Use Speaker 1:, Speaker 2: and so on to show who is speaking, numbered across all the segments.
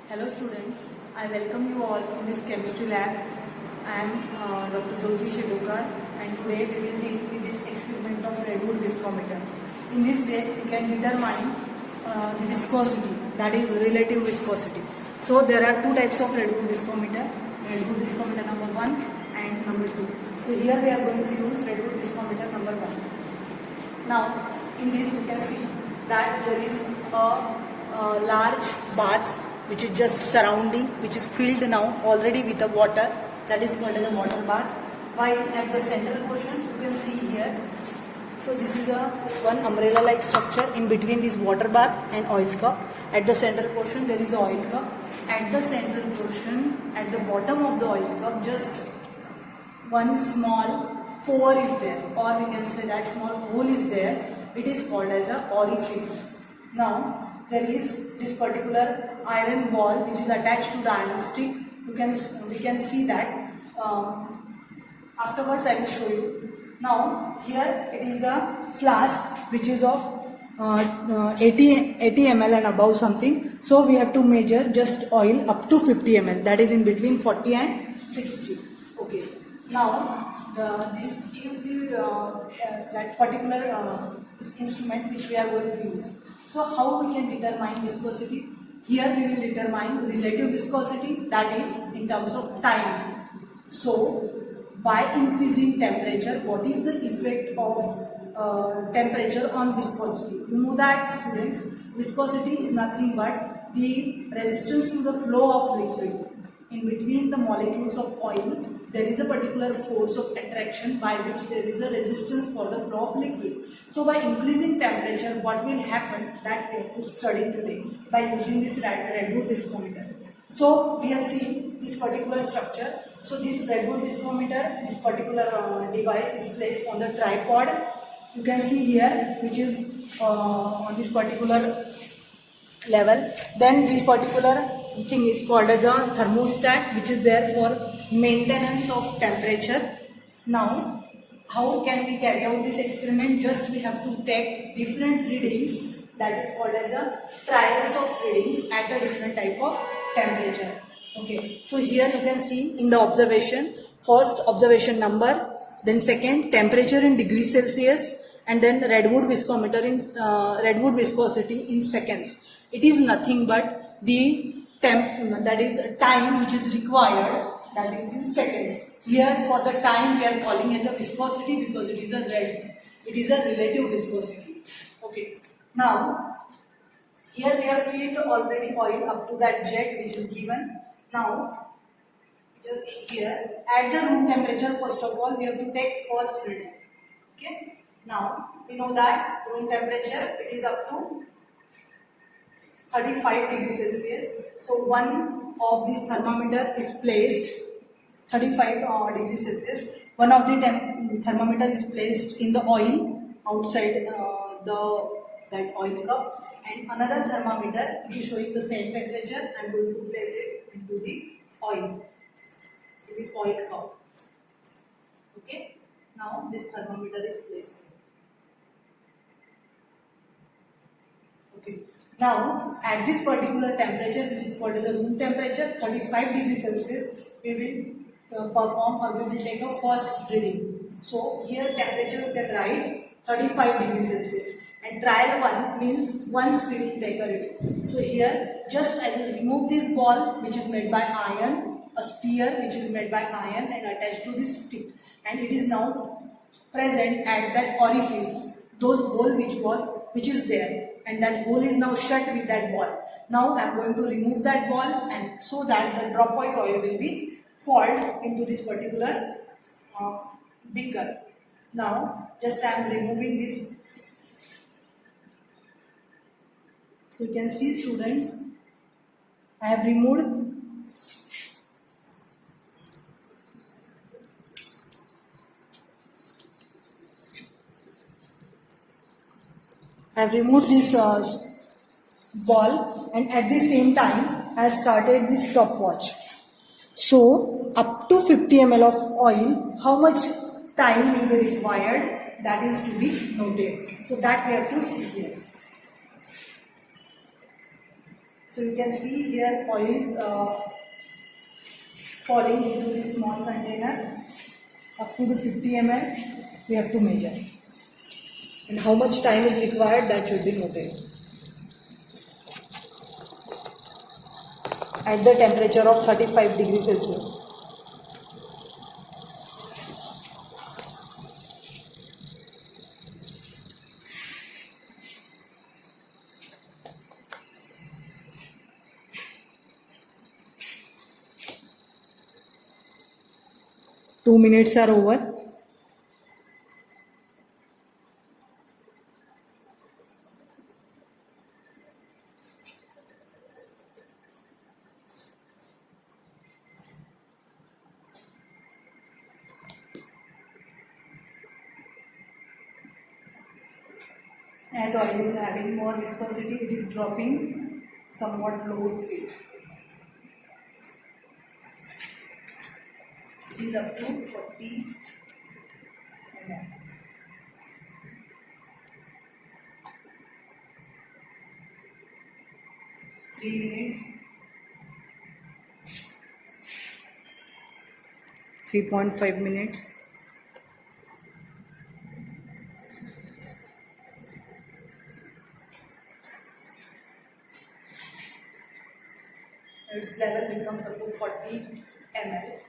Speaker 1: Hello students, I welcome you all in this chemistry lab. I am Dr. Jyoti Shedokar and today we will deal with this experiment of Redwood viscometer. In this way we can determine the viscosity, that is relative viscosity. So there are two types of Redwood viscometer number 1 and number 2. So here we are going to use Redwood viscometer number 1. Now in this you can see that there is a large bath which is just surrounding, which is filled now already with the water, that is called as a water bath. While at the central portion you can see here, so this is a one umbrella like structure in between this water bath and oil cup. At the central portion there is the oil cup. At the central portion, at the bottom of the oil cup, just one small pore is there, or we can say that small hole is there. It is called as a orifice. Now there is this particular iron ball which is attached to the iron stick. We can see that. Afterwards I will show you. Now here it is a flask which is of 80 ml and above something. So we have to measure just oil up to 50 ml. That is in between 40 and 60. Okay. Now this is the that particular instrument which we are going to use. So how we can determine viscosity? Here we will determine relative viscosity, that is in terms of time. So by increasing temperature, what is the effect of temperature on viscosity? You know that, students, viscosity is nothing but the resistance to the flow of liquid. In between the molecules of oil, there is a particular force of attraction by which there is a resistance for the flow of liquid. So by increasing temperature, what will happen, that we have to study today by using this Redwood viscometer. So we have seen this particular structure. So this Redwood viscometer, this particular device is placed on the tripod. You can see here, which is on this particular level. Then this particular thing is called as a thermostat, which is there for maintenance of temperature. Now how can we carry out this experiment? Just we have to take different readings, that is called as a trials of readings at a different type of temperature. Okay, so here you can see in the observation, first observation number, then second temperature in degrees Celsius, and then Redwood viscometer in Redwood viscosity in seconds. It is nothing but the that is time which is required, that is in seconds. Here for the time we are calling as a viscosity because it is a relative viscosity. Okay. Now here we have filled already oil up to that jet which is given. Now just here at the room temperature, first of all we have to take first reading. Okay. Now we know that room temperature it is up to 35 degrees Celsius. So one of this thermometer is placed 35 degrees Celsius. One of the thermometer is placed in the oil outside that oil cup, and another thermometer which is showing the same temperature. I am going to place it into the oil, in this oil cup. Okay. Now this thermometer is placed. Okay. Now at this particular temperature, which is called as the room temperature, 35 degrees Celsius, we will perform or we will take a first reading. So here temperature we can write 35 degrees Celsius, and trial 1 means once we will take a reading. So here just I will remove this ball which is made by iron, a sphere which is made by iron and attached to this stick, and it is now present at that orifice, those hole which is there, and that hole is now shut with that ball. Now I am going to remove that ball, and so that the dropoid oil will be poured into this particular beaker. Now just I am removing this. So you can see, students, I have removed this ball, and at the same time I have started this stopwatch. So up to 50 ml of oil, how much time will be required, that is to be noted. So that we have to see here. So you can see here oil is falling into this small container up to the 50 ml. We have to measure, and how much time is required, that should be noted. At the temperature of 35 degrees Celsius. Two minutes are over. As oil is having more viscosity, it is dropping somewhat low speed. It is up to 40 ml. Three minutes. 3.5 minutes. Its level becomes up to 40 ml.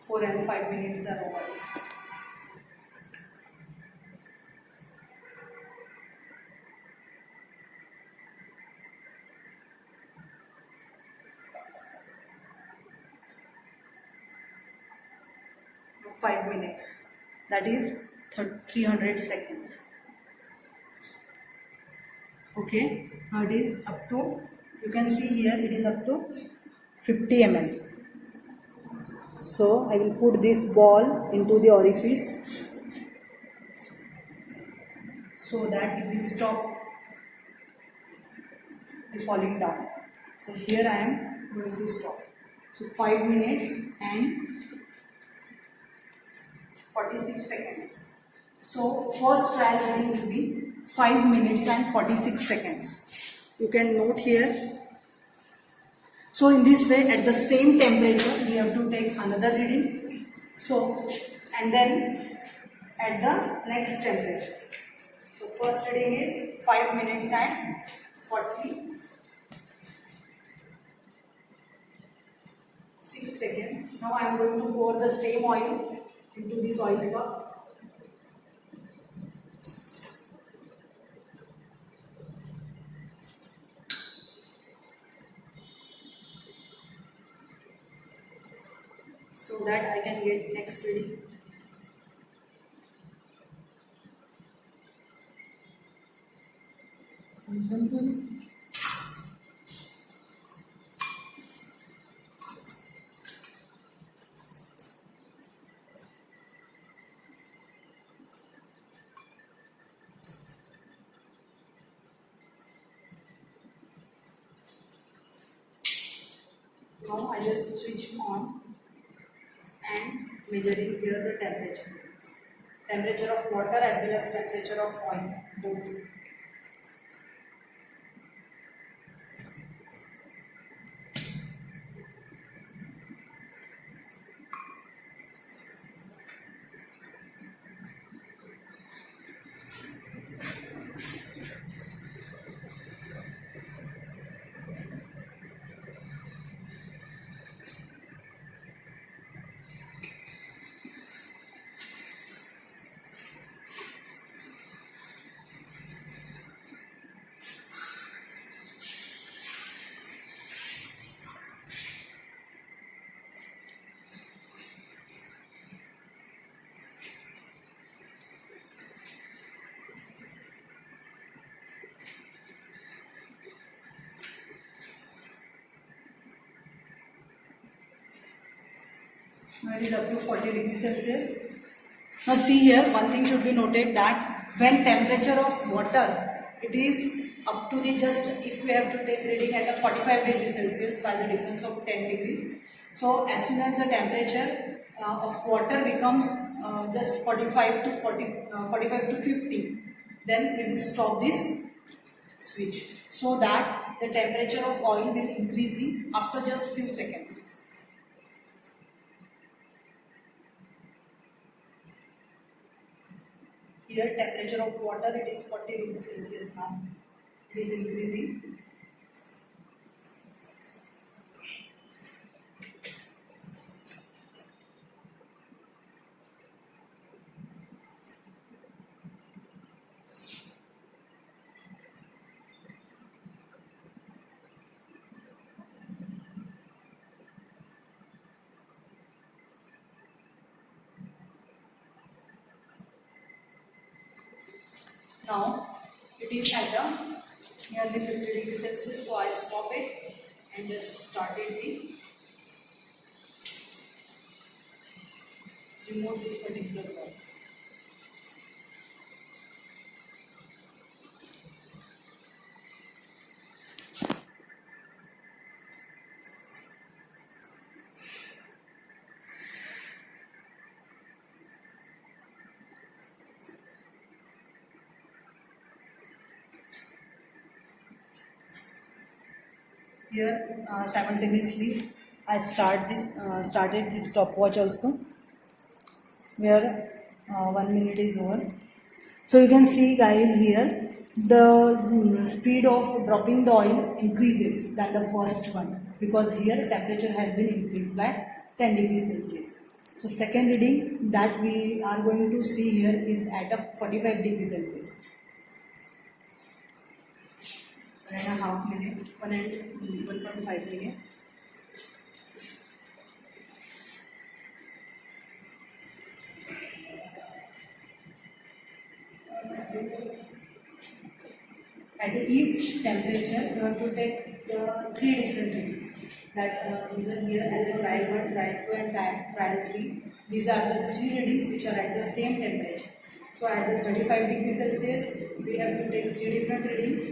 Speaker 1: Four and 5 minutes are over. Now 5 minutes. That is 300 seconds. Okay. Now it is up to, you can see here it is up to 50 ml. So I will put this ball into the orifice so that it will stop falling down. So here I am going to stop. So 5 minutes and 46 seconds. So first trial reading will be 5 minutes and 46 seconds. You can note here. So in this way, at the same temperature, we have to take another reading. So, and then at the next temperature. So first reading is 5 minutes and 46 seconds. Now I am going to pour the same oil into this oil cup. So that I can get next reading. Now I just switch on and measuring here the temperature of water as well as temperature of oil, both. Now it is up to 40 degrees Celsius. Now see here, one thing should be noted that when temperature of water, it is up to the just if we have to take reading at a 45 degrees Celsius by the difference of 10 degrees. So as soon as the temperature of water becomes just 45 to 45 to 50, then we will stop this switch so that the temperature of oil will increasing after just few seconds. Here temperature of water, it is 40 degrees Celsius now. It is increasing. Now it is at a nearly 50 degrees Celsius, so I stop it and just started the remove this particular bulb. Here simultaneously I started this stopwatch also, where 1 minute is over. So you can see guys here the speed of dropping the oil increases than the first one, because here temperature has been increased by 10 degrees Celsius. So second reading that we are going to see here is at a 45 degrees Celsius. 1.5 minute, 1.5 minute. At each temperature, you have to take the 3 different readings. That given here as a trial 1, trial 2 and trial 3. These are the 3 readings which are at the same temperature. So at the 35 degrees Celsius, we have to take 3 different readings.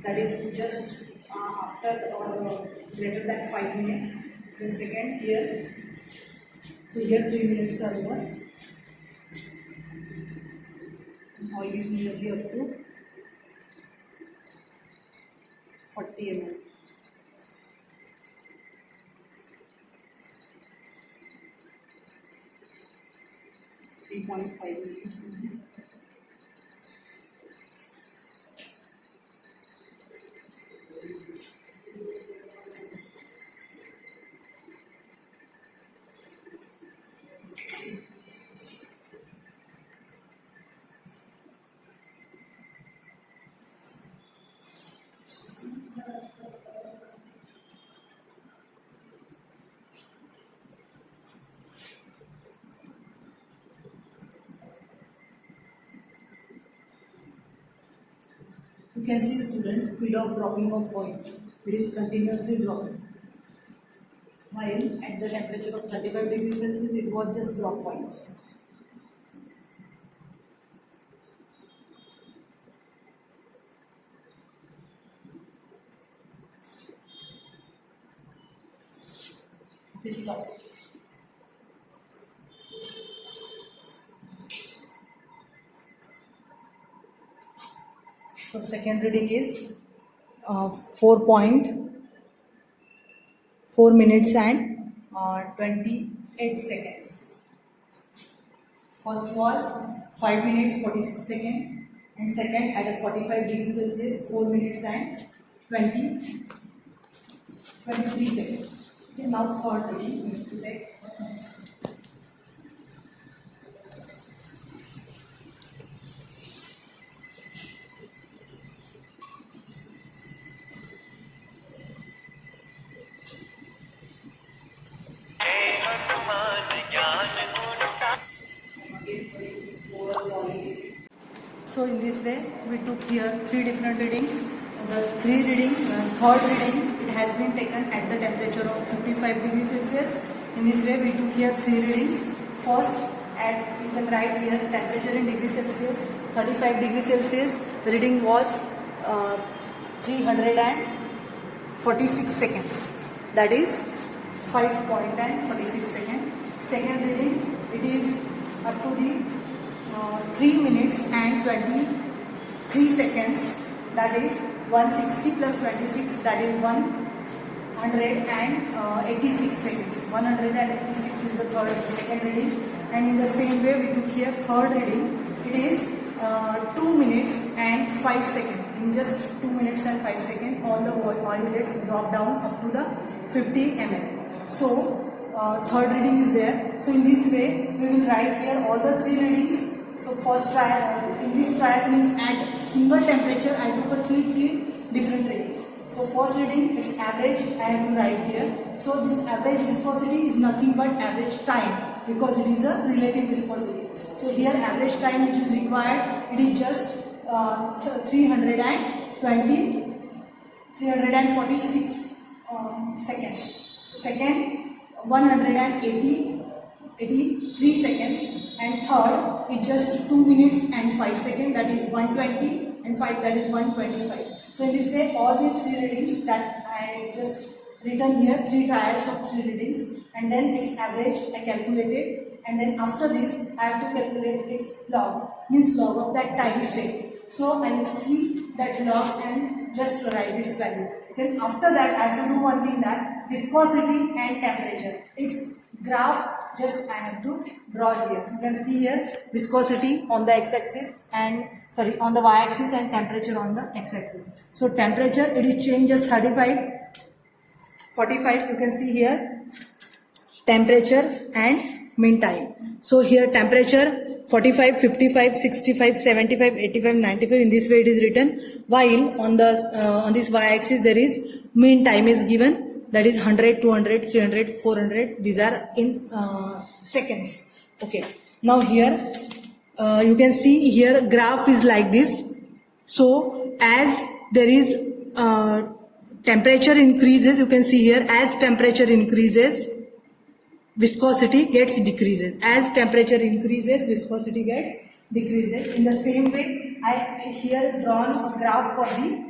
Speaker 1: That is just after or greater than 5 minutes. Then second here, so here 3 minutes are over. Oil is nearly up to 40 ml. .5 minutes. You can see students, speed of dropping of oil. It is continuously dropping. While at the temperature of 35 degrees Celsius, it was just drop points. Please stop. So second reading is 4.4 minutes and 28 seconds. First was 5 minutes 46 seconds, and second at a 45 degrees Celsius 4 minutes and 23 seconds. Okay, now third reading we have to take. So in this way, we took here 3 different readings. The third reading, it has been taken at the temperature of 55 degrees Celsius. In this way, we took here 3 readings. First, you can write here temperature in degrees Celsius, 35 degrees Celsius. The reading was 346 seconds. That is 5.46 seconds. Second reading, it is up to the 3 minutes and 23 seconds. That is 160 plus 26. That is 186 seconds. 186 is the second reading. And in the same way, we took here third reading. It is 2 minutes and 5 seconds. In just 2 minutes and 5 seconds, all the oil jets drop down up to the 50 ml. So third reading is there. So in this way, we will write here all the 3 readings. So first trial, in this trial means at single temperature, I took a three different readings. So first reading, its average I have to write here. So this average viscosity is nothing but average time, because it is a relative viscosity. So here average time which is required, it is just 346 seconds. Second, 183 seconds, and third is just 2 minutes and 5 seconds, that is 120, and 5, that is 125. So in this way, all the 3 readings that I just written here, 3 trials of 3 readings, and then its average I calculated, and then after this I have to calculate its log, means log of that time saved. So I will see that log and just write its value. Then after that I have to do one thing, that viscosity and temperature. Its graph just I have to draw here. You can see here viscosity on the x-axis and on the y-axis, and temperature on the x-axis. So temperature, it is changed as 35, 45. You can see here temperature and mean time. So here temperature 45, 55, 65, 75, 85, 95. In this way it is written. While on this y-axis there is mean time is given. That is 100, 200, 300, 400. These are in seconds. Okay. Now here you can see here graph is like this. So as there is temperature increases, you can see here as temperature increases, viscosity gets decreases. As temperature increases, viscosity gets decreases. In the same way, I here drawn a graph for the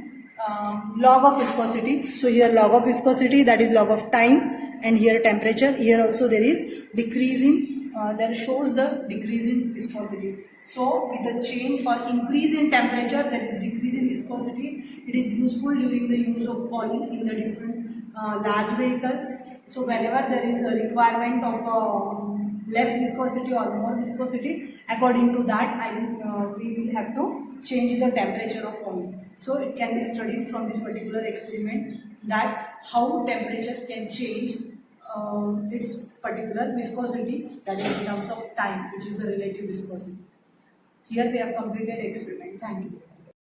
Speaker 1: log of viscosity. So here log of viscosity, that is log of time, and here temperature. Here also there is decreasing. That shows the decrease in viscosity. So with a change or increase in temperature, there is decrease in viscosity. It is useful during the use of oil in the different large vehicles. So whenever there is a requirement of less viscosity or more viscosity, according to that we will have to change the temperature of oil. So it can be studied from this particular experiment, that how temperature can change its particular viscosity, that is in terms of time, which is the relative viscosity. Here we have completed experiment. Thank you.